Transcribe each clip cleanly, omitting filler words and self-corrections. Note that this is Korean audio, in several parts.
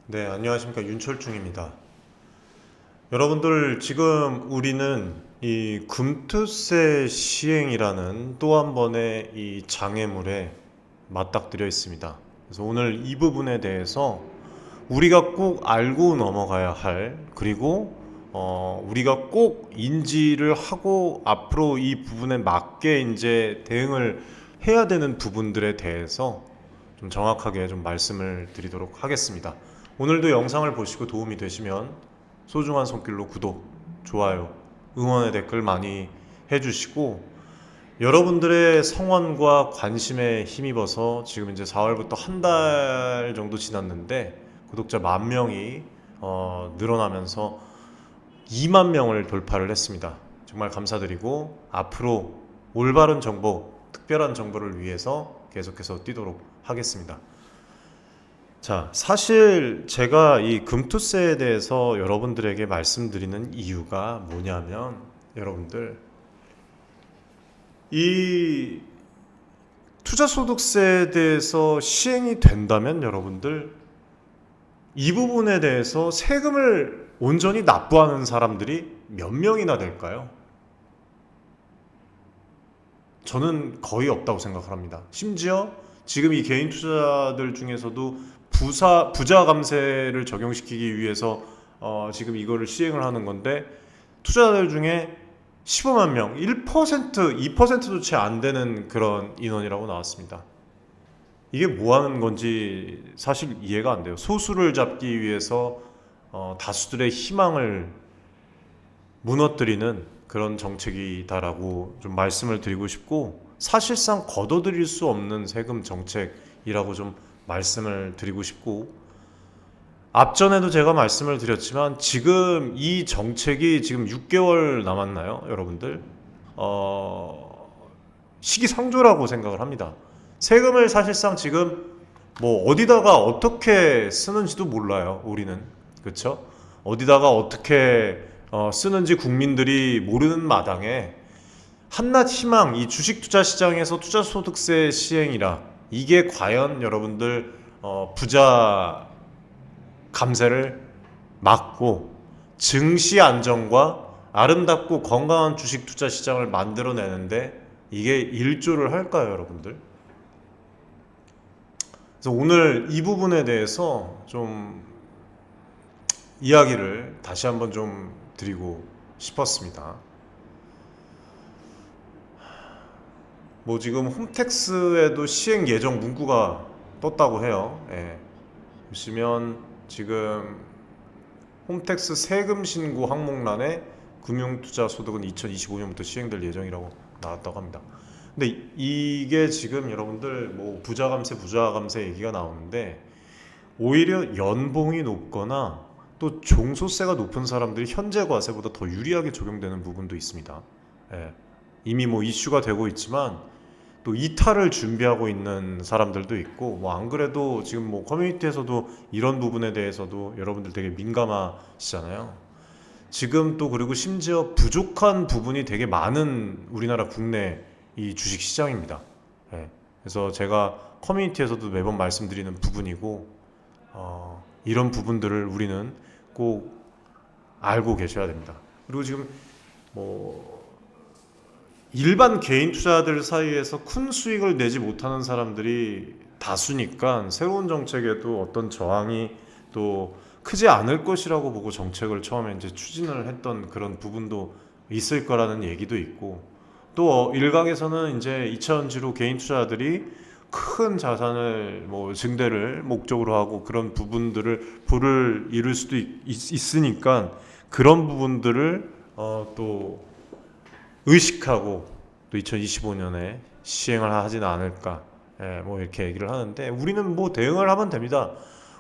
네, 안녕하십니까. 윤철중입니다. 여러분들, 지금 우리는 이 금투세 시행이라는 또 한 번의 이 장애물에 맞닥뜨려 있습니다. 그래서 오늘 이 부분에 대해서 우리가 꼭 알고 넘어가야 할, 그리고 우리가 꼭 인지를 하고 앞으로 이 부분에 맞게 이제 대응을 해야 되는 부분들에 대해서 좀 정확하게 좀 말씀을 드리도록 하겠습니다. 오늘도 영상을 보시고 도움이 되시면 소중한 손길로 구독, 좋아요, 응원의 댓글 많이 해주시고, 여러분들의 성원과 관심에 힘입어서 지금 이제 4월부터 한 달 정도 지났는데 구독자 10,000명이 늘어나면서 2만 명을 돌파를 했습니다. 정말 감사드리고 앞으로 올바른 정보, 특별한 정보를 위해서 계속해서 뛰도록 하겠습니다. 자, 사실 제가 이 금투세에 대해서 여러분들에게 말씀드리는 이유가 뭐냐면, 여러분들, 이 투자소득세에 대해서 시행이 된다면 여러분들 이 부분에 대해서 세금을 온전히 납부하는 사람들이 몇 명이나 될까요? 저는 거의 없다고 생각을 합니다. 심지어 지금 이 개인 투자들 중에서도 부자 감세를 적용시키기 위해서 지금 이거를 시행을 하는 건데, 투자자들 중에 15만 명, 1%, 2%도 채 안 되는 그런 인원이라고 나왔습니다. 이게 뭐 하는 건지 사실 이해가 안 돼요. 소수를 잡기 위해서 다수들의 희망을 무너뜨리는 그런 정책이다라고 좀 말씀을 드리고 싶고, 사실상 거둬들일 수 없는 세금 정책이라고 좀 말씀을 드리고 싶고, 앞전에도 제가 말씀을 드렸지만 지금 이 정책이 지금 6개월 남았나요, 여러분들? 시기상조라고 생각을 합니다. 세금을 사실상 지금 뭐 어디다가 어떻게 쓰는지도 몰라요, 우리는. 그렇죠? 어디다가 어떻게 쓰는지 국민들이 모르는 마당에 한낱 희망, 이 주식 투자 시장에서 투자 소득세 시행이라, 이게 과연 여러분들 부자 감세를 막고 증시 안정과 아름답고 건강한 주식 투자 시장을 만들어내는데 이게 일조를 할까요, 여러분들? 그래서 오늘 이 부분에 대해서 좀 이야기를 다시 한번 좀 드리고 싶었습니다. 뭐 지금 홈택스에도 시행 예정 문구가 떴다고 해요. 예. 보시면 지금 홈택스 세금 신고 항목란에 금융투자 소득은 2025년부터 시행될 예정이라고 나왔다고 합니다. 근데 이게 지금 여러분들 뭐 부자 감세 얘기가 나오는데, 오히려 연봉이 높거나 또 종소세가 높은 사람들이 현재 과세보다 더 유리하게 적용되는 부분도 있습니다. 예. 이미 뭐 이슈가 되고 있지만 또 이탈을 준비하고 있는 사람들도 있고, 뭐 안 그래도 지금 뭐 커뮤니티에서도 이런 부분에 대해서도 여러분들 되게 민감하시잖아요. 지금 또 그리고 심지어 부족한 부분이 되게 많은 우리나라 국내 이 주식 시장입니다. 예. 그래서 제가 커뮤니티에서도 매번 말씀드리는 부분이고, 이런 부분들을 우리는 꼭 알고 계셔야 됩니다. 그리고 지금 뭐 일반 개인 투자들 사이에서 큰 수익을 내지 못하는 사람들이 다수니까 새로운 정책에도 어떤 저항이 또 크지 않을 것이라고 보고 정책을 처음에 이제 추진을 했던 그런 부분도 있을 거라는 얘기도 있고, 또 일각에서는 이제 2차전지로 개인 투자자들이 큰 자산을 뭐 증대를 목적으로 하고 그런 부분들을 부를 이룰 수도 있으니까 그런 부분들을 또 의식하고 또 2025년에 시행을 하지는 않을까, 뭐 이렇게 얘기를 하는데, 우리는 뭐 대응을 하면 됩니다.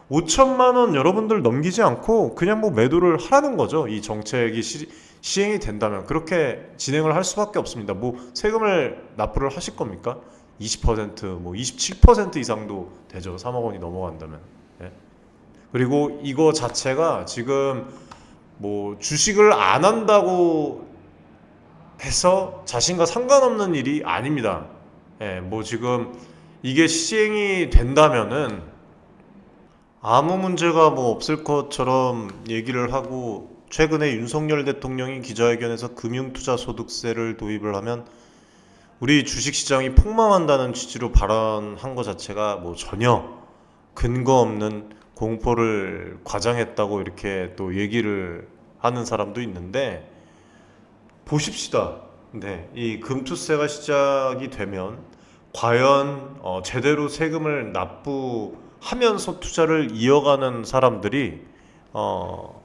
5천만 원 여러분들 넘기지 않고 그냥 뭐 매도를 하라는 거죠. 이 정책이 시행이 된다면 그렇게 진행을 할 수밖에 없습니다. 뭐 세금을 납부를 하실 겁니까? 20%뭐 27% 이상도 되죠. 3억 원이 넘어간다면. 예. 그리고 이거 자체가 지금 뭐 주식을 안 한다고 해서 자신과 상관없는 일이 아닙니다. 뭐 지금 이게 시행이 된다면은 아무 문제가 뭐 없을 것처럼 얘기를 하고 최근에 윤석열 대통령이 기자회견에서 금융투자소득세를 도입을 하면 우리 주식시장이 폭망한다는 취지로 발언한 것 자체가 뭐 전혀 근거 없는 공포를 과장했다고 이렇게 또 얘기를 하는 사람도 있는데 보십시다. 네, 이 금투세가 시작이 되면 과연 제대로 세금을 납부하면서 투자를 이어가는 사람들이 어,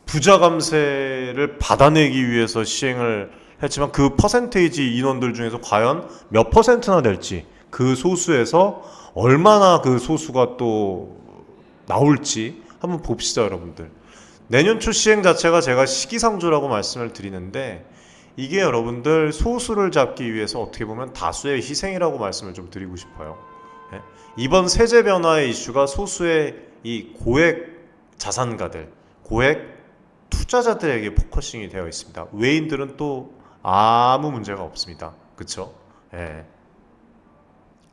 부자 감세를 받아내기 위해서 시행을 했지만 그 퍼센테이지 인원들 중에서 과연 몇 퍼센트나 될지 그 소수에서 얼마나 그 소수가 또 나올지 한번 봅시다, 여러분들. 내년 초 시행 자체가 제가 시기상조라고 말씀을 드리는데 이게 여러분들 소수를 잡기 위해서 어떻게 보면 다수의 희생이라고 말씀을 좀 드리고 싶어요. 예? 이번 세제 변화의 이슈가 소수의 이 고액 자산가들, 고액 투자자들에게 포커싱이 되어 있습니다. 외인들은 또 아무 문제가 없습니다. 그쵸? 예.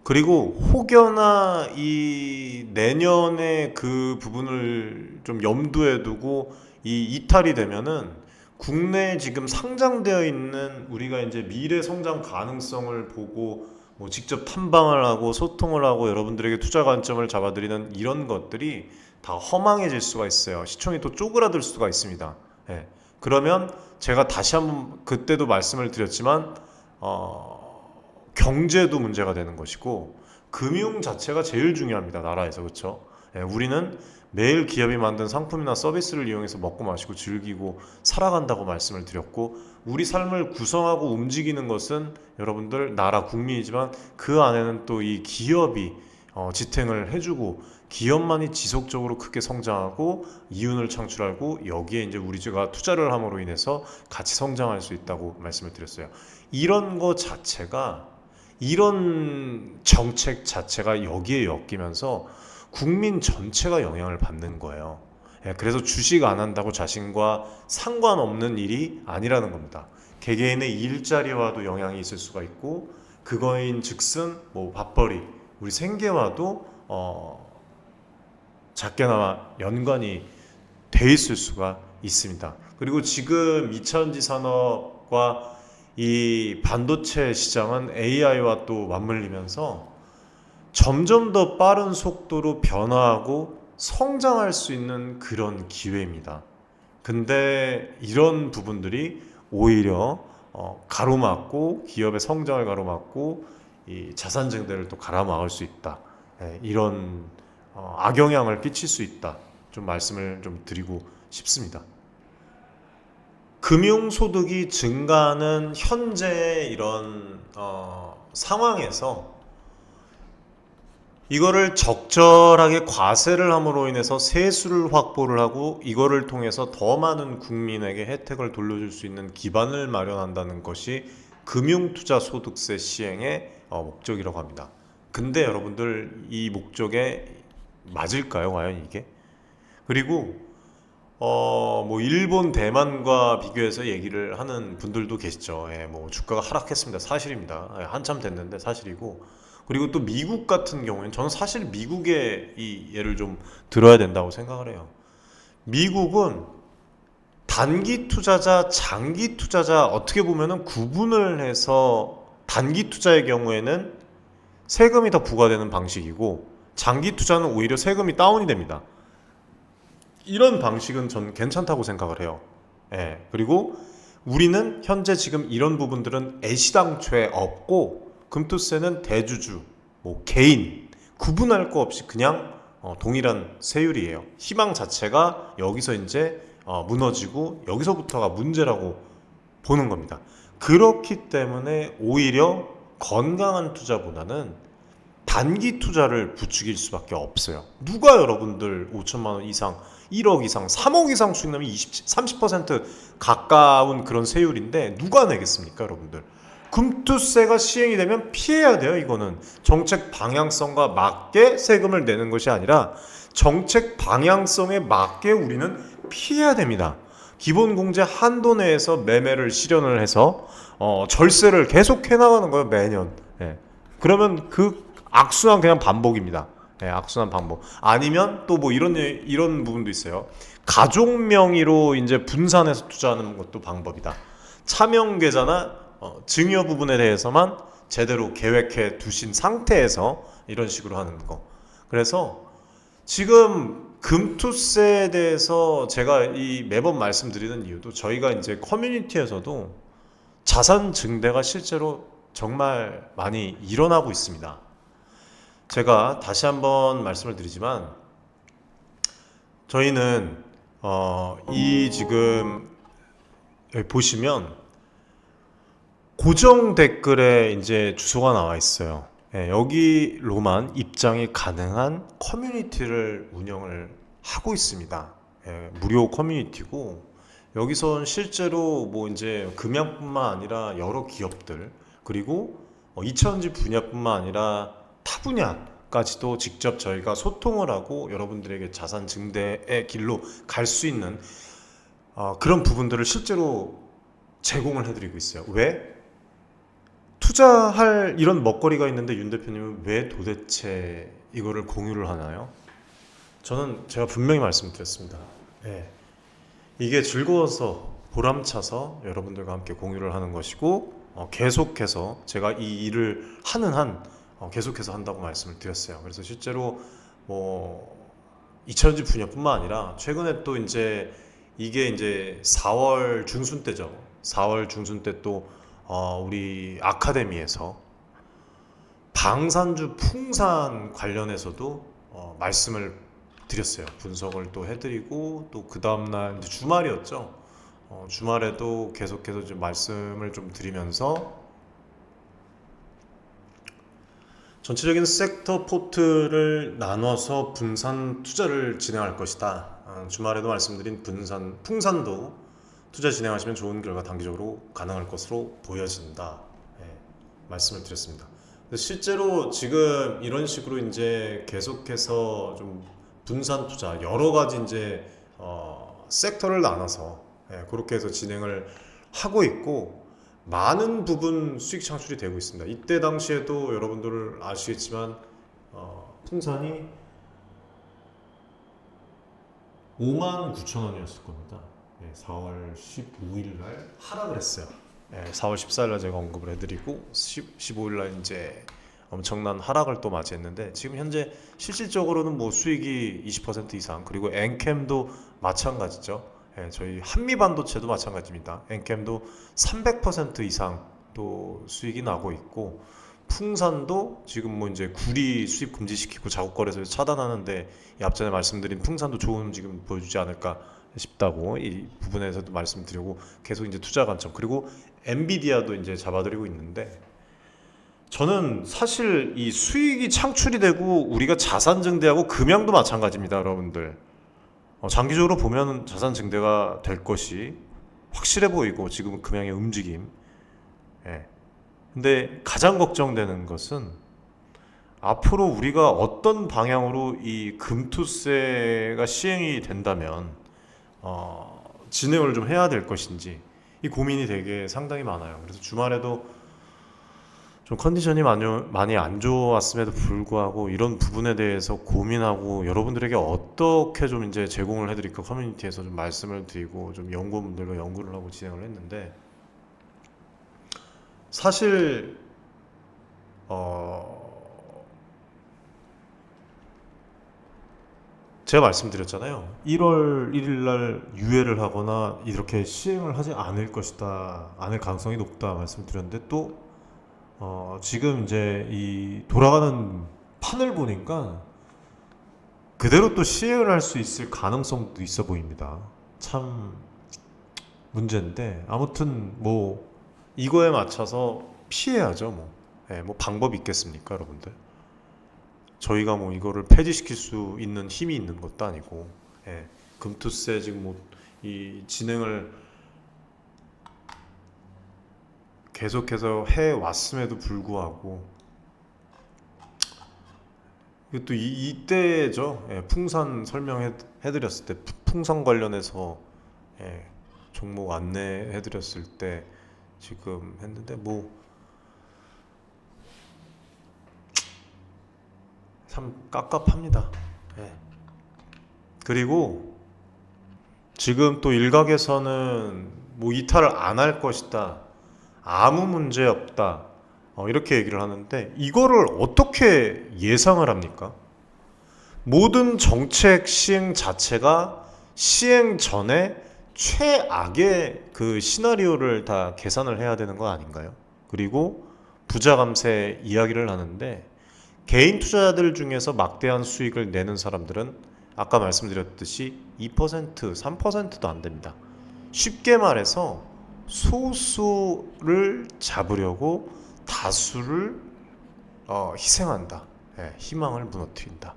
그리고 혹여나 이 내년에 그 부분을 좀 염두에 두고 이 이탈이 되면은 국내에 지금 상장되어 있는 우리가 이제 미래 성장 가능성을 보고 뭐 직접 탐방을 하고 소통을 하고 여러분들에게 투자 관점을 잡아드리는 이런 것들이 다 허망해질 수가 있어요. 시총이 또 쪼그라들 수가 있습니다. 예. 그러면 제가 다시 한번 그때도 말씀을 드렸지만 경제도 문제가 되는 것이고 금융 자체가 제일 중요합니다. 나라에서. 그렇죠? 예, 우리는 매일 기업이 만든 상품이나 서비스를 이용해서 먹고 마시고 즐기고 살아간다고 말씀을 드렸고 우리 삶을 구성하고 움직이는 것은 여러분들 나라 국민이지만 그 안에는 또 이 기업이 지탱을 해주고 기업만이 지속적으로 크게 성장하고 이윤을 창출하고 여기에 이제 우리가 투자를 함으로 인해서 같이 성장할 수 있다고 말씀을 드렸어요. 이런 거 자체가 이런 정책 자체가 여기에 엮이면서 국민 전체가 영향을 받는 거예요. 예, 그래서 주식 안 한다고 자신과 상관없는 일이 아니라는 겁니다. 개개인의 일자리와도 영향이 있을 수가 있고 그거인 즉슨 뭐 밥벌이 우리 생계와도 작게나마 연관이 돼 있을 수가 있습니다. 그리고 지금 이차전지 산업과 이 반도체 시장은 AI와 또 맞물리면서 점점 더 빠른 속도로 변화하고 성장할 수 있는 그런 기회입니다. 근데 이런 부분들이 오히려 가로막고 기업의 성장을 가로막고 이 자산 증대를 또 가로막을 수 있다. 이런 악영향을 끼칠 수 있다. 좀 말씀을 좀 드리고 싶습니다. 금융소득이 증가하는 현재의 이런 상황에서 이거를 적절하게 과세를 함으로 인해서 세수를 확보를 하고 이거를 통해서 더 많은 국민에게 혜택을 돌려줄 수 있는 기반을 마련한다는 것이 금융투자소득세 시행의 목적이라고 합니다. 근데 여러분들 이 목적에 맞을까요? 과연 이게? 그리고 뭐 일본, 대만과 비교해서 얘기를 하는 분들도 계시죠. 예, 뭐 주가가 하락했습니다. 사실입니다. 예, 한참 됐는데 사실이고. 그리고 또 미국 같은 경우에는 저는 사실 미국의 이 예를 좀 들어야 된다고 생각을 해요. 미국은 단기 투자자, 장기 투자자 어떻게 보면은 구분을 해서 단기 투자의 경우에는 세금이 더 부과되는 방식이고 장기 투자는 오히려 세금이 다운이 됩니다. 이런 방식은 전 괜찮다고 생각을 해요. 예. 그리고 우리는 현재 지금 이런 부분들은 애시당초에 없고 금투세는 대주주, 뭐 개인 구분할 거 없이 그냥 동일한 세율이에요. 희망 자체가 여기서 이제 무너지고 여기서부터가 문제라고 보는 겁니다. 그렇기 때문에 오히려 건강한 투자보다는 단기 투자를 부추길 수밖에 없어요. 누가 여러분들 5천만 원 이상, 1억 이상, 3억 이상 수익 나면 30% 가까운 그런 세율인데 누가 내겠습니까, 여러분들? 금투세가 시행이 되면 피해야 돼요. 이거는 정책 방향성과 맞게 세금을 내는 것이 아니라 정책 방향성에 맞게 우리는 피해야 됩니다. 기본공제 한도 내에서 매매를 실현을 해서 절세를 계속 해나가는 거예요, 매년. 예. 그러면 그 악순환 그냥 반복입니다. 예, 악순환 방법. 아니면 또 뭐 이런 부분도 있어요. 가족 명의로 이제 분산해서 투자하는 것도 방법이다. 차명 계좌나 증여 부분에 대해서만 제대로 계획해 두신 상태에서 이런 식으로 하는 거. 그래서 지금 금투세에 대해서 제가 이 매번 말씀드리는 이유도 저희가 이제 커뮤니티에서도 자산 증대가 실제로 정말 많이 일어나고 있습니다. 제가 다시 한번 말씀을 드리지만 저희는 이 지금 여기 보시면 고정 댓글에 이제 주소가 나와 있어요. 예, 여기로만 입장이 가능한 커뮤니티를 운영을 하고 있습니다. 예, 무료 커뮤니티고 여기선 실제로 뭐 이제 금양뿐만 아니라 여러 기업들 그리고 이차전지 분야뿐만 아니라 타 분야까지도 직접 저희가 소통을 하고 여러분들에게 자산 증대의 길로 갈 수 있는 그런 부분들을 실제로 제공을 해드리고 있어요. 왜? 투자할 이런 먹거리가 있는데 윤 대표님은 왜 도대체 이거를 공유를 하나요? 저는 제가 분명히 말씀드렸습니다. 예, 이게 즐거워서 보람차서 여러분들과 함께 공유를 하는 것이고 계속해서 제가 이 일을 하는 한 계속해서 한다고 말씀을 드렸어요. 그래서 실제로 뭐 2000지 분야뿐만 아니라 최근에 또 이제 이게 이제 4월 중순 때죠. 4월 중순 때 또 우리 아카데미에서 방산주 풍산 관련해서도 말씀을 드렸어요. 분석을 또 해드리고 또 그 다음날 이제 주말이었죠. 주말에도 계속해서 좀 말씀을 좀 드리면서 전체적인 섹터 포트를 나눠서 분산 투자를 진행할 것이다. 주말에도 말씀드린 풍산도 투자 진행하시면 좋은 결과 단기적으로 가능할 것으로 보여진다. 예, 말씀을 드렸습니다. 실제로 지금 이런 식으로 이제 계속해서 좀 분산 투자 여러 가지 이제 섹터를 나눠서 그렇게 해서 진행을 하고 있고 많은 부분 수익 창출이 되고 있습니다. 이때 당시에도 여러분들 아시겠지만 풍산이 59,000원이었을 겁니다. 4월 15일 날 하락을 했어요. 4월 14일 날 제가 언급을 해드리고 15일 날 이제 엄청난 하락을 또 맞이했는데 지금 현재 실질적으로는 뭐 수익이 20% 이상 그리고 엔캠도 마찬가지죠. 저희 한미반도체도 마찬가지입니다. 엔캠도 300% 이상 또 수익이 나고 있고 풍산도 지금 뭐 이제 구리 수입 금지시키고 자국 거래소에서 차단하는데 이 앞전에 말씀드린 풍산도 좋은 움직임 보여주지 않을까 싶다고 이 부분에서도 말씀드리고 계속 이제 투자 관점 그리고 엔비디아도 이제 잡아드리고 있는데 저는 사실 이 수익이 창출이 되고 우리가 자산 증대하고 금양도 마찬가지입니다, 여러분들. 장기적으로 보면 자산 증대가 될 것이 확실해 보이고 지금은 금양의 움직임. 예. 근데 가장 걱정되는 것은 앞으로 우리가 어떤 방향으로 이 금투세가 시행이 된다면 진행을 좀 해야 될 것인지 이 고민이 되게 상당히 많아요. 그래서 주말에도 좀 컨디션이 많이 안 좋았음에도 불구하고 이런 부분에 대해서 고민하고 여러분들에게 어떻게 좀 이제 제공을 해드릴까 커뮤니티에서 좀 말씀을 드리고 좀 연구원들과 연구를 하고 진행을 했는데 사실 제가 말씀드렸잖아요. 1월 1일 날 유예를 하거나 이렇게 시행을 하지 않을 것이다, 않을 가능성이 높다 말씀드렸는데 또 지금 이제 이 돌아가는 판을 보니까 그대로 또 시행을 할 수 있을 가능성도 있어 보입니다. 참 문제인데 아무튼 뭐 이거에 맞춰서 피해야죠. 뭐 방법이 있겠습니까, 여러분들? 저희가 뭐 이거를 폐지시킬 수 있는 힘이 있는 것도 아니고 금투세 지금 뭐 이 진행을 계속해서 해 왔음에도 불구하고 이것도 이때죠. 풍산 설명해드렸을 때 풍산 관련해서 종목 안내해드렸을 때 지금 했는데 뭐 참 깝깝합니다. 예. 그리고 지금 또 일각에서는 뭐 이탈을 안 할 것이다, 아무 문제 없다, 이렇게 얘기를 하는데 이거를 어떻게 예상을 합니까? 모든 정책 시행 자체가 시행 전에 최악의 그 시나리오를 다 계산을 해야 되는 거 아닌가요? 그리고 부자 감세 이야기를 하는데 개인 투자자들 중에서 막대한 수익을 내는 사람들은 아까 말씀드렸듯이 2%, 3%도 안 됩니다. 쉽게 말해서 소수를 잡으려고 다수를 희생한다. 예, 희망을 무너뜨린다.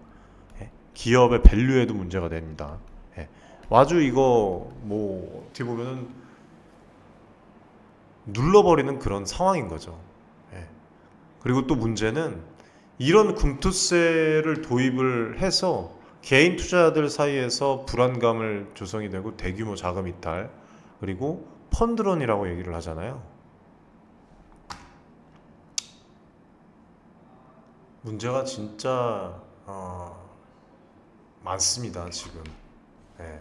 예, 기업의 밸류에도 문제가 됩니다. 예, 아주 이거 뭐 어떻게 보면은 눌러버리는 그런 상황인 거죠. 예. 그리고 또 문제는 이런 금투세를 도입을 해서 개인 투자자들 사이에서 불안감을 조성이 되고 대규모 자금 이탈, 그리고 펀드런이라고 얘기를 하잖아요. 문제가 진짜 많습니다 지금. 예.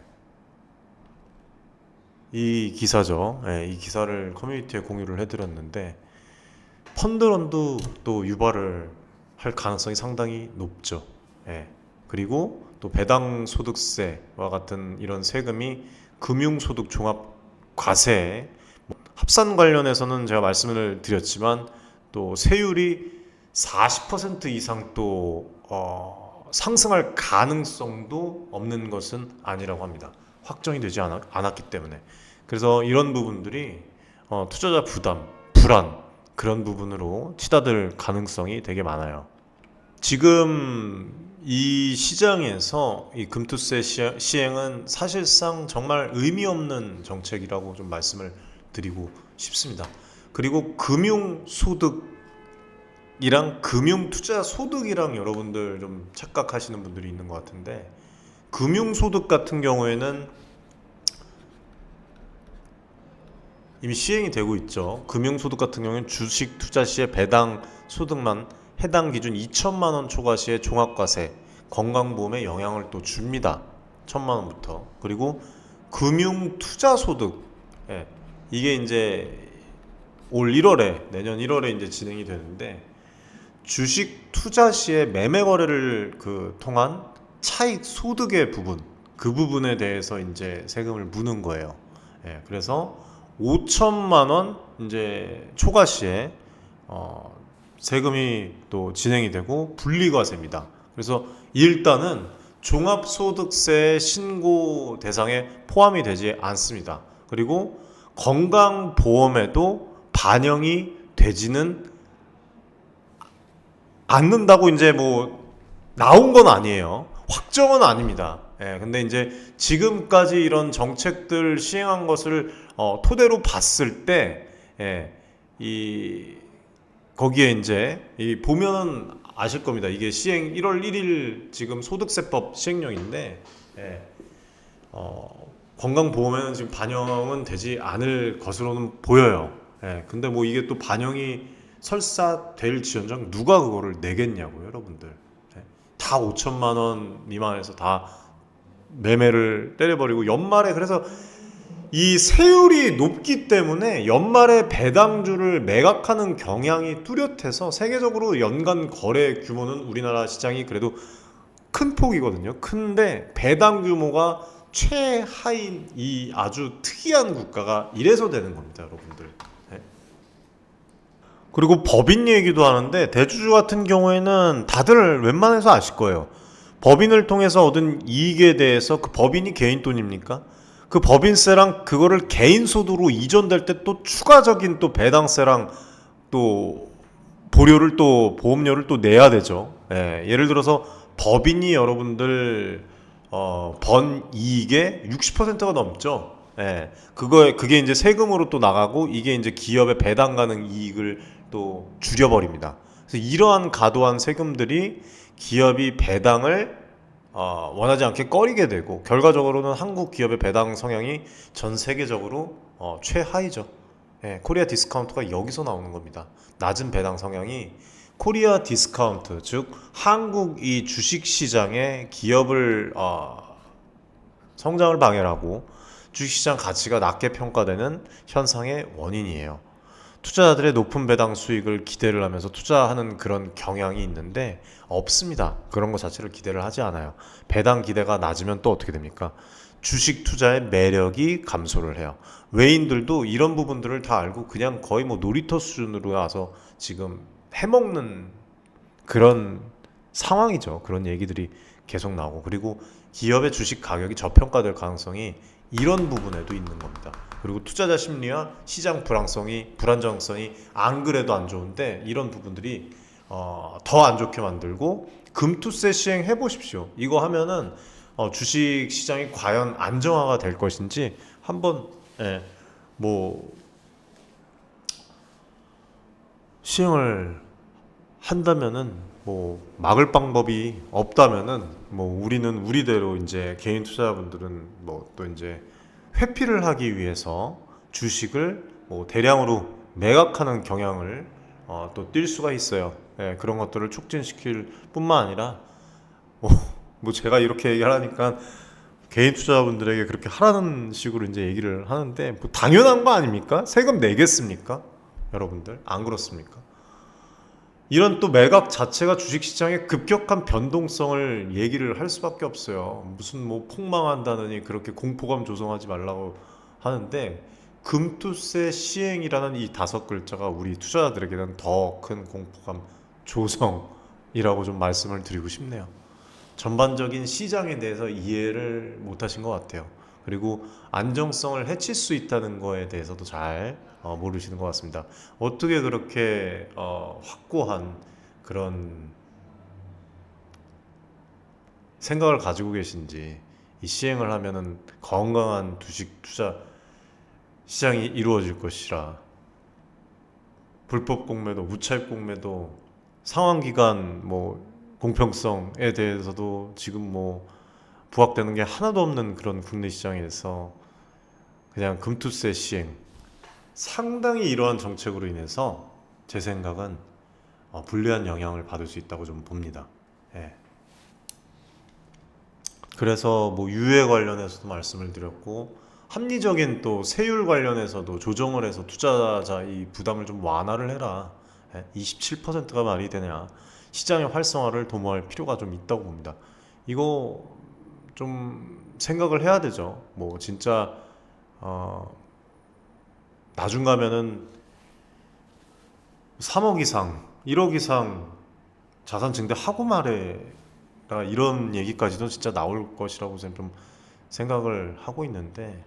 이 기사죠. 예, 이 기사를 커뮤니티에 공유를 해드렸는데 펀드런도 또 유발을 할 가능성이 상당히 높죠. 예. 그리고 또 배당소득세와 같은 이런 세금이 금융소득 종합과세에 합산 관련해서는 제가 말씀을 드렸지만 또 세율이 40% 이상 또 상승할 가능성도 없는 것은 아니라고 합니다. 확정이 되지 않았기 때문에. 그래서 이런 부분들이 투자자 부담, 불안, 그런 부분으로 치닫을 가능성이 되게 많아요. 지금 이 시장에서 이 금투세 시행은 사실상 정말 의미 없는 정책이라고 좀 말씀을 드리고 싶습니다. 그리고 금융소득이랑 금융투자소득이랑 여러분들 좀 착각하시는 분들이 있는 것 같은데, 금융소득 같은 경우에는 이미 시행이 되고 있죠. 금융소득 같은 경우에는 주식 투자 시에 배당 소득만 해당 기준 2천만 원 초과 시에 종합과세, 건강보험에 영향을 또 줍니다. 1천만 원부터. 그리고 금융투자소득, 예, 이게 이제 올 1월에, 내년 1월에 이제 진행이 되는데, 주식 투자 시에 매매 거래를 통한 차익 소득의 부분, 그 부분에 대해서 이제 세금을 무는 거예요. 예, 그래서 5천만 원 이제 초과 시에 세금이 또 진행이 되고 분리과세입니다. 그래서 일단은 종합소득세 신고 대상에 포함이 되지 않습니다. 그리고 건강보험에도 반영이 되지는 않는다고 이제 뭐 나온 건 아니에요. 확정은 아닙니다. 예, 근데 이제 지금까지 이런 정책들 시행한 것을 토대로 봤을 때, 예, 거기에 이제 보면은 아실 겁니다. 이게 시행 1월 1일 지금 소득세법 시행령인데, 예, 건강보험에는 지금 반영은 되지 않을 것으로는 보여요. 예, 근데 뭐 이게 또 반영이 설사 될지언정 누가 그거를 내겠냐고요, 여러분들. 예, 다 5천만 원 미만에서 다 매매를 때려버리고 연말에, 그래서 이 세율이 높기 때문에 연말에 배당주를 매각하는 경향이 뚜렷해서 세계적으로 연간 거래 규모는 우리나라 시장이 그래도 큰 폭이거든요. 큰데 배당 규모가 최하인 이 아주 특이한 국가가 이래서 되는 겁니다, 여러분들. 네. 그리고 법인 얘기도 하는데 대주주 같은 경우에는 다들 웬만해서 아실 거예요. 법인을 통해서 얻은 이익에 대해서 그 법인이 개인 돈입니까? 그 법인세랑 그거를 개인 소득으로 이전될 때 또 추가적인 또 배당세랑 또 보료를 또 보험료를 또 내야 되죠. 예, 예를 들어서 법인이 여러분들 번 이익의 60%가 넘죠. 예, 그게 이제 세금으로 또 나가고 이게 이제 기업의 배당 가능 이익을 또 줄여버립니다. 그래서 이러한 과도한 세금들이 기업이 배당을 원하지 않게 꺼리게 되고 결과적으로는 한국 기업의 배당 성향이 전 세계적으로 최하이죠. 예, 코리아 디스카운트가 여기서 나오는 겁니다. 낮은 배당 성향이 코리아 디스카운트, 즉 한국 이 주식 시장의 기업을 성장을 방해하고 주식시장 가치가 낮게 평가되는 현상의 원인이에요. 투자자들의 높은 배당 수익을 기대를 하면서 투자하는 그런 경향이 있는데 없습니다. 그런 것 자체를 기대를 하지 않아요. 배당 기대가 낮으면 또 어떻게 됩니까? 주식 투자의 매력이 감소를 해요. 외인들도 이런 부분들을 다 알고 그냥 거의 뭐 놀이터 수준으로 와서 지금 해먹는 그런 상황이죠. 그런 얘기들이 계속 나오고, 그리고 기업의 주식 가격이 저평가될 가능성이 이런 부분에도 있는 겁니다. 그리고 투자자 심리와 시장 불안정성이 안 그래도 안 좋은데 이런 부분들이 더 안 좋게 만들고, 금투세 시행해 보십시오. 이거 하면은 주식 시장이 과연 안정화가 될 것인지 한번, 예, 뭐 시행을 한다면은, 뭐 막을 방법이 없다면은, 뭐 우리는 우리대로 이제 개인 투자자분들은 뭐 또 이제 회피를 하기 위해서 주식을 뭐 대량으로 매각하는 경향을 또 띌 수가 있어요. 예, 그런 것들을 촉진시킬 뿐만 아니라 뭐, 뭐 제가 이렇게 얘기하니까 개인 투자자분들에게 그렇게 하라는 식으로 이제 얘기를 하는데, 뭐 당연한 거 아닙니까? 세금 내겠습니까? 여러분들 안 그렇습니까? 이런 또 매각 자체가 주식시장의 급격한 변동성을 얘기를 할 수밖에 없어요. 무슨 뭐 폭망한다느니 그렇게 공포감 조성하지 말라고 하는데, 금투세 시행이라는 이 다섯 글자가 우리 투자자들에게는 더 큰 공포감 조성이라고 좀 말씀을 드리고 싶네요. 전반적인 시장에 대해서 이해를 못하신 것 같아요. 그리고 안정성을 해칠 수 있다는 거에 대해서도 잘 모르시는 것 같습니다. 어떻게 그렇게 확고한 그런 생각을 가지고 계신지, 이 시행을 하면은 건강한 주식 투자 시장이 이루어질 것이라, 불법 공매도, 무차입 공매도, 상환 기간 뭐 공평성에 대해서도 지금 뭐 부각되는 게 하나도 없는 그런 국내 시장에서 그냥 금투세 시행, 상당히 이러한 정책으로 인해서 제 생각은 불리한 영향을 받을 수 있다고 좀 봅니다. 예. 그래서 뭐 유예 관련해서도 말씀을 드렸고, 합리적인 또 세율 관련해서도 조정을 해서 투자자 이 부담을 좀 완화를 해라. 27%가 말이 되냐. 시장의 활성화를 도모할 필요가 좀 있다고 봅니다. 이거 좀 생각을 해야 되죠. 뭐 진짜 나중 가면은 3억 이상, 1억 이상 자산 증대하고 말해, 이런 얘기까지도 진짜 나올 것이라고 저는 좀 생각을 하고 있는데,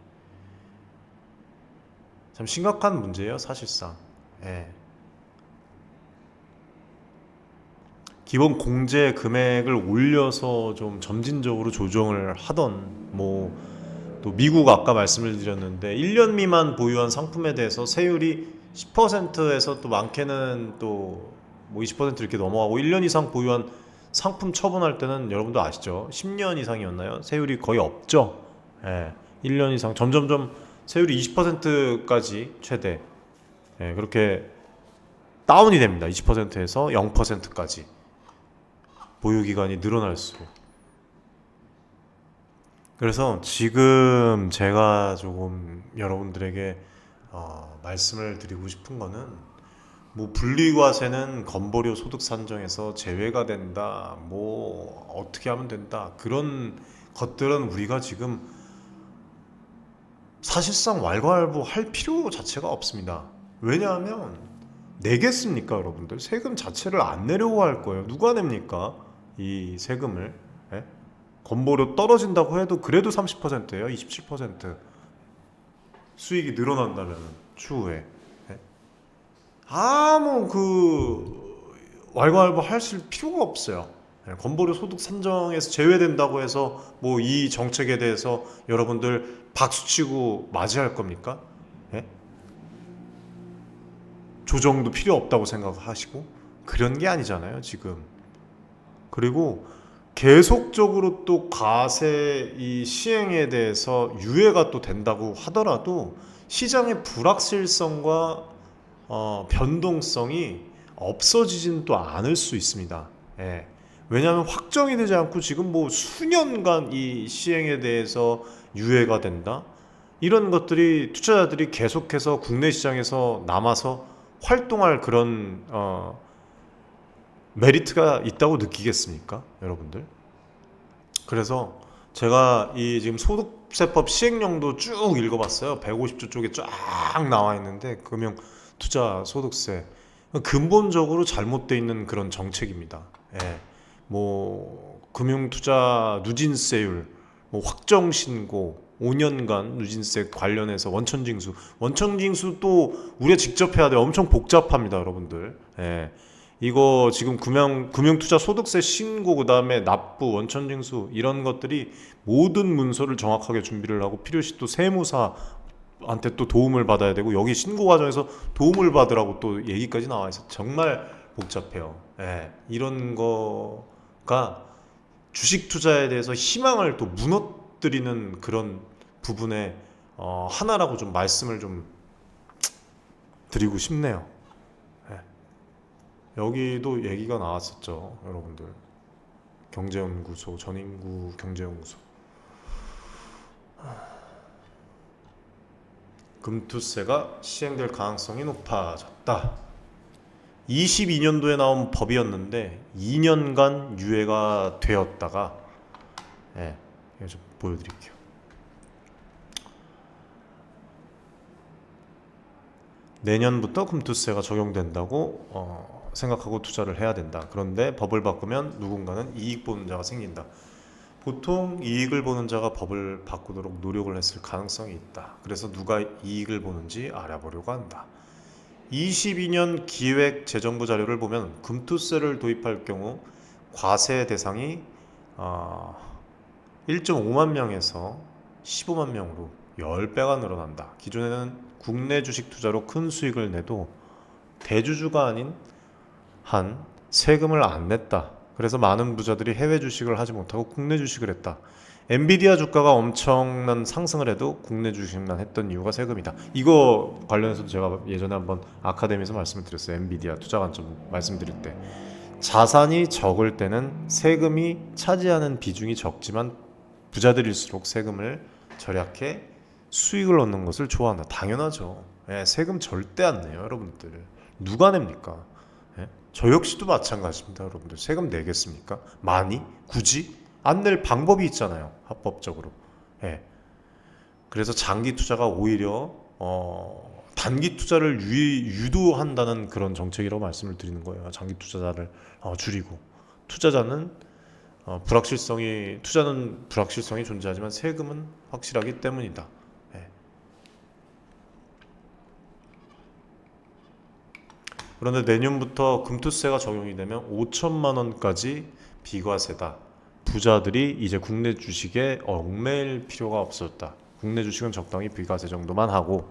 참 심각한 문제예요, 사실상. 예. 기본 공제 금액을 올려서 좀 점진적으로 조정을 하던, 뭐 또 미국 아까 말씀을 드렸는데 1년 미만 보유한 상품에 대해서 세율이 10%에서 또 많게는 또 뭐 20% 이렇게 넘어가고, 1년 이상 보유한 상품 처분할 때는 여러분도 아시죠? 10년 이상이었나요? 세율이 거의 없죠. 예. 1년 이상 점점점 세율이 20%까지 최대, 예, 그렇게 다운이 됩니다. 20%에서 0%까지 보유 기간이 늘어날수록. 그래서 지금 제가 조금 여러분들에게 말씀을 드리고 싶은 거는, 뭐 분리과세는 건보료 소득 산정에서 제외가 된다, 뭐 어떻게 하면 된다, 그런 것들은 우리가 지금 사실상 왈가왈부할 필요 자체가 없습니다. 왜냐하면 내겠습니까, 여러분들? 세금 자체를 안 내려고 할 거예요. 누가 냅니까? 이 세금을. 예? 건보료 떨어진다고 해도 그래도 30%예요. 27% 수익이 늘어난다면 추후에. 예? 아무 왈가왈부 하실 필요가 없어요. 예, 건보료 소득 산정에서 제외된다고 해서 뭐 이 정책에 대해서 여러분들 박수치고 맞이할 겁니까? 예? 조정도 필요 없다고 생각하시고 그런 게 아니잖아요, 지금. 그리고 계속적으로 또 과세 이 시행에 대해서 유예가 또 된다고 하더라도 시장의 불확실성과 변동성이 없어지지는 또 않을 수 있습니다. 예. 왜냐하면 확정이 되지 않고 지금 뭐 수년간 이 시행에 대해서 유예가 된다. 이런 것들이 투자자들이 계속해서 국내 시장에서 남아서 활동할 그런 메리트가 있다고 느끼겠습니까, 여러분들? 그래서 제가 이 지금 소득세법 시행령도 쭉 읽어봤어요. 150조 쪽에 쫙 나와 있는데 금융 투자 소득세 근본적으로 잘못되어 있는 그런 정책입니다. 예. 뭐 금융 투자 누진세율, 뭐 확정 신고 5년간 누진세 관련해서 원천징수 또 우리가 직접 해야 돼. 엄청 복잡합니다, 여러분들. 예. 이거 지금 금융투자 소득세 신고 그다음에 납부 원천징수 이런 것들이 모든 문서를 정확하게 준비를 하고 필요시 또 세무사한테 또 도움을 받아야 되고 여기 신고 과정에서 도움을 받으라고 또 얘기까지 나와 있어. 정말 복잡해요. 예, 이런 거가 주식 투자에 대해서 희망을 또 무너뜨리는 그런 부분에 하나라고 좀 말씀을 좀 드리고 싶네요. 여기도 얘기가 나왔었죠, 여러분들. 경제연구소, 전인구 경제연구소. 금투세가 시행될 가능성이 높아졌다. 22년도에 나온 법이었는데 2년간 유예가 되었다가 이거 좀 보여드릴게요. 내년부터 금투세가 적용된다고 생각하고 투자를 해야 된다. 그런데 법을 바꾸면 누군가는 이익 보는 자가 생긴다. 보통 이익을 보는 자가 법을 바꾸도록 노력을 했을 가능성이 있다. 그래서 누가 이익을 보는지 알아보려고 한다. 22년 기획재정부 자료를 보면 금투세를 도입할 경우 과세 대상이 1.5만 명에서 15만 명으로 10배가 늘어난다. 기존에는 국내 주식 투자로 큰 수익을 내도 대주주가 아닌 한 세금을 안 냈다. 그래서 많은 부자들이 해외 주식을 하지 못하고 국내 주식을 했다. 엔비디아 주가가 엄청난 상승을 해도 국내 주식만 했던 이유가 세금이다. 이거 관련해서 제가 예전에 한번 아카데미에서 말씀을 드렸어요. 엔비디아 투자 관점 말씀드릴 때 자산이 적을 때는 세금이 차지하는 비중이 적지만 부자들일수록 세금을 절약해 수익을 얻는 것을 좋아한다. 당연하죠. 세금 절대 안 내요, 여러분들. 누가 냅니까? 저 역시도 마찬가지입니다, 여러분들. 세금 내겠습니까? 많이? 굳이? 안 낼 방법이 있잖아요, 합법적으로. 그래서 장기 투자가 오히려 단기 투자를 유도한다는 그런 정책이라고 말씀을 드리는 거예요. 장기 투자자를 줄이고 투자는 불확실성이 존재하지만 세금은 확실하기 때문이다. 그런데 내년부터 금투세가 적용이 되면 5천만 원까지 비과세다. 부자들이 이제 국내 주식에 얽매일 필요가 없었다. 국내 주식은 적당히 비과세 정도만 하고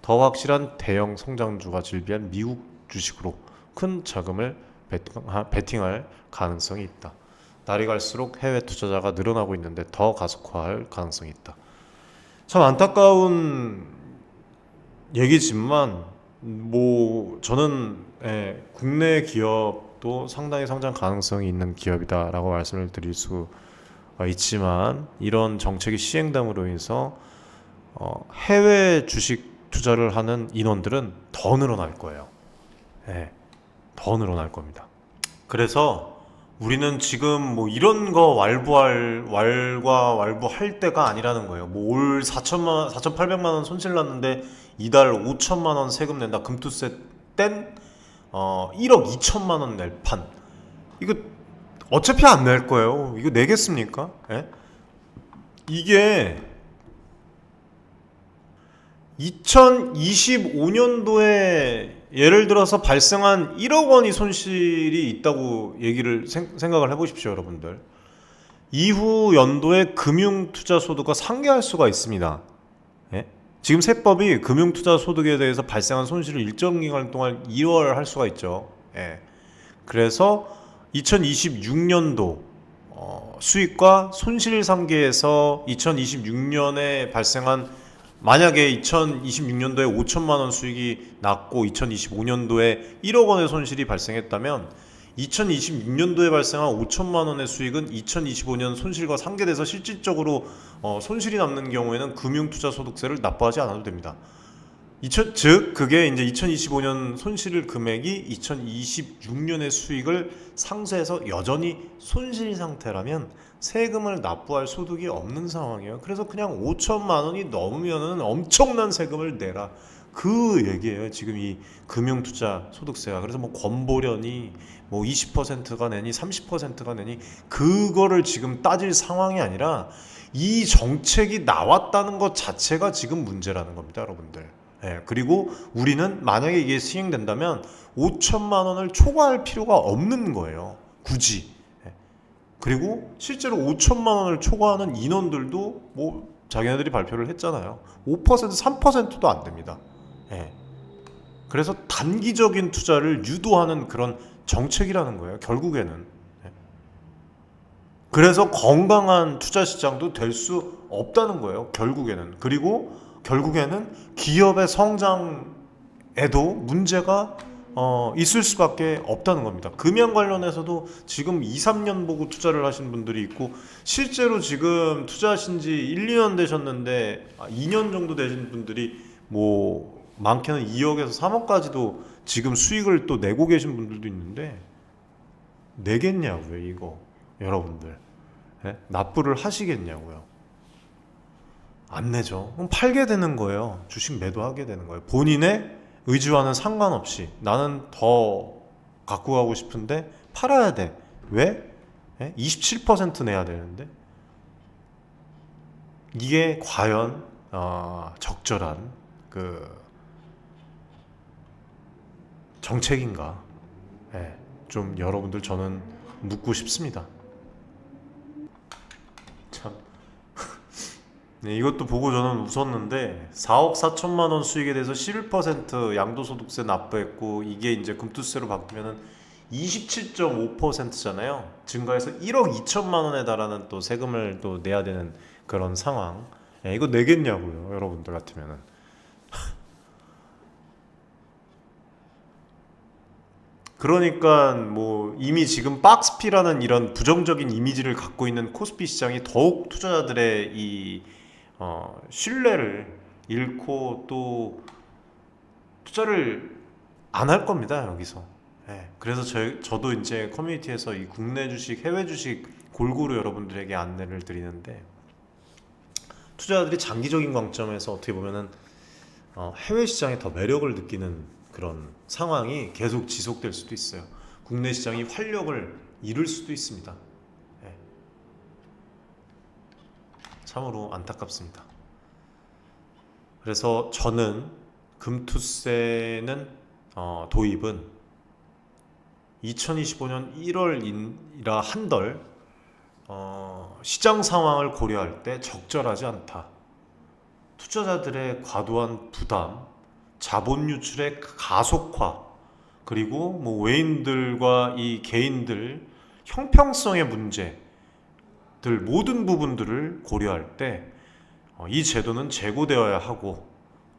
더 확실한 대형 성장주가 즐비한 미국 주식으로 큰 자금을 베팅할 가능성이 있다. 날이 갈수록 해외 투자자가 늘어나고 있는데 더 가속화할 가능성이 있다. 참 안타까운 얘기지만 뭐 저는 국내 기업도 상당히 성장 가능성이 있는 기업이다라고 말씀을 드릴 수 있지만 이런 정책이 시행됨으로 인해서 해외 주식 투자를 하는 인원들은 더 늘어날 거예요. 더 늘어날 겁니다. 그래서 우리는 지금 뭐 이런 거 왈가왈부할 때가 아니라는 거예요. 뭐 올 4,800만 원 손실 났는데 이달 5천만 원 세금 낸다. 금투세 땐 1억 2천만 원 낼 판. 이거 어차피 안 낼 거예요. 이거 내겠습니까? 이게 2025년도에 예를 들어서 발생한 1억 원이 손실이 있다고 생각을 해보십시오, 여러분들. 이후 연도에 금융투자소득과 상계할 수가 있습니다. 지금 세법이 금융투자소득에 대해서 발생한 손실을 일정 기간 동안 2월 할 수가 있죠. 그래서 2026년도 수익과 손실 상계에서 2026년에 발생한 만약에 2026년도에 5천만 원 수익이 났고 2025년도에 1억 원의 손실이 발생했다면 2026년도에 발생한 5천만 원의 수익은 2025년 손실과 상계돼서 실질적으로 손실이 남는 경우에는 금융투자소득세를 납부하지 않아도 됩니다. 즉 그게 이제 2025년 손실 금액이 2026년의 수익을 상쇄해서 여전히 손실 상태라면 세금을 납부할 소득이 없는 상황이에요. 그래서 그냥 5천만 원이 넘으면은 엄청난 세금을 내라. 그 얘기예요. 지금 이 금융투자 소득세가. 그래서 뭐 권보려니 뭐 20%가 내니 30%가 내니 그거를 지금 따질 상황이 아니라 이 정책이 나왔다는 것 자체가 지금 문제라는 겁니다, 여러분들. 예, 그리고 우리는 만약에 이게 시행된다면 5천만 원을 초과할 필요가 없는 거예요. 굳이. 예. 그리고 실제로 5천만 원을 초과하는 인원들도 뭐 자기네들이 발표를 했잖아요. 5% 3%도 안 됩니다. 예. 그래서 단기적인 투자를 유도하는 그런 정책이라는 거예요. 결국에는. 예. 그래서 건강한 투자 시장도 될 수 없다는 거예요. 결국에는. 그리고 결국에는 기업의 성장에도 문제가 있을 수밖에 없다는 겁니다. 금연 관련해서도 지금 2, 3년 보고 투자를 하신 분들이 있고 실제로 지금 투자하신 지 1, 2년 되셨는데 2년 정도 되신 분들이 뭐 많게는 2억에서 3억까지도 지금 수익을 또 내고 계신 분들도 있는데 내겠냐고요, 이거 여러분들. 예? 납부를 하시겠냐고요. 안 내죠. 그럼 팔게 되는 거예요. 주식 매도하게 되는 거예요. 본인의 의지와는 상관없이 나는 더 갖고 가고 싶은데 팔아야 돼. 왜? 27% 내야 되는데 이게 과연 적절한 그 정책인가? 좀 여러분들 저는 묻고 싶습니다. 참. 네, 이것도 보고 저는 웃었는데 4억 4천만 원 수익에 대해서 11% 양도소득세 납부했고 이게 이제 금투세로 바뀌면은 27.5%잖아요. 증가해서 1억 2천만 원에 달하는 또 세금을 또 내야 되는 그런 상황. 이거 내겠냐고요, 여러분들 같으면은. 그러니까 뭐 이미 지금 박스피라는 이런 부정적인 이미지를 갖고 있는 코스피 시장이 더욱 투자자들의 이 신뢰를 잃고 또 투자를 안 할 겁니다, 여기서. 그래서 저도 이제 커뮤니티에서 이 국내 주식, 해외 주식 골고루 여러분들에게 안내를 드리는데 투자자들이 장기적인 관점에서 어떻게 보면은 해외 시장에 더 매력을 느끼는 그런 상황이 계속 지속될 수도 있어요. 국내 시장이 활력을 잃을 수도 있습니다. 참으로 안타깝습니다. 그래서 저는 금투세는 도입은 2025년 1월이라 한들 시장 상황을 고려할 때 적절하지 않다. 투자자들의 과도한 부담, 자본 유출의 가속화, 그리고 뭐 외인들과 이 개인들 형평성의 문제들 모든 부분들을 고려할 때 이 제도는 재고되어야 하고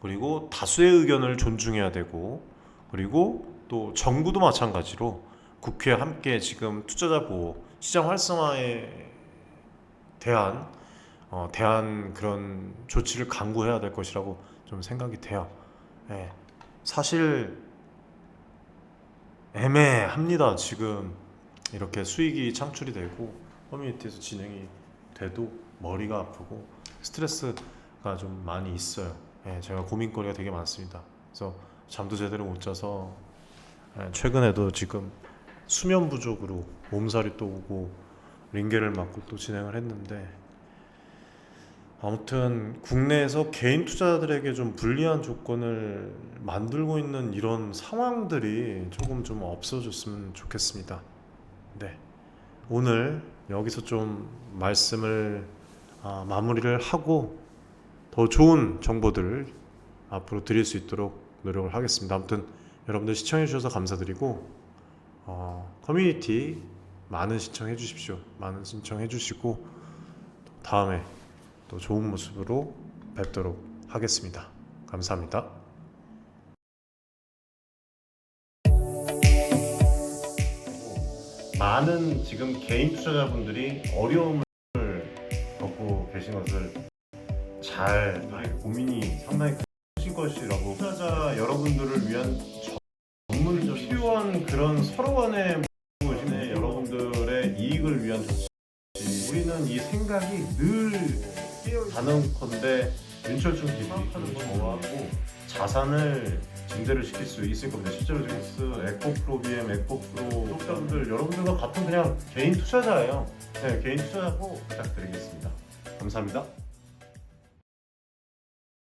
그리고 다수의 의견을 존중해야 되고 그리고 또 정부도 마찬가지로 국회와 함께 지금 투자자 보호, 시장 활성화에 대한 그런 조치를 강구해야 될 것이라고 좀 생각이 돼요. 사실 애매합니다. 지금 이렇게 수익이 창출이 되고 커뮤니티에서 진행이 돼도 머리가 아프고 스트레스가 좀 많이 있어요. 제가 고민거리가 되게 많습니다. 그래서 잠도 제대로 못 자서 최근에도 지금 수면 부족으로 몸살이 또 오고 링겔을 맞고 또 진행을 했는데 아무튼 국내에서 개인 투자자들에게 좀 불리한 조건을 만들고 있는 이런 상황들이 조금 좀 없어졌으면 좋겠습니다. 네, 오늘 여기서 좀 말씀을 마무리를 하고 더 좋은 정보들을 앞으로 드릴 수 있도록 노력을 하겠습니다. 아무튼 여러분들 시청해 주셔서 감사드리고 커뮤니티 많은 신청해 주십시오. 많은 신청해 주시고 다음에 또 좋은 모습으로 뵙도록 하겠습니다. 감사합니다. 많은 지금 개인 투자자분들이 어려움을 겪고 계신 것을 잘 고민이 상당히 크신 것이라고, 투자자 여러분들을 위한 전문적인 필요한 그런 서로 간의 여러분들의 이익을 위한 조치, 우리는 이 생각이 늘 단언컨대 윤철중 기업을 정하고 자산을 증대를 시킬 수 있을 겁니다. 실제로 지금 에코프로 BM, 에코프로 구독자분들 여러분들과 같은 그냥 개인 투자자예요. 네, 개인 투자자고 부탁드리겠습니다. 감사합니다.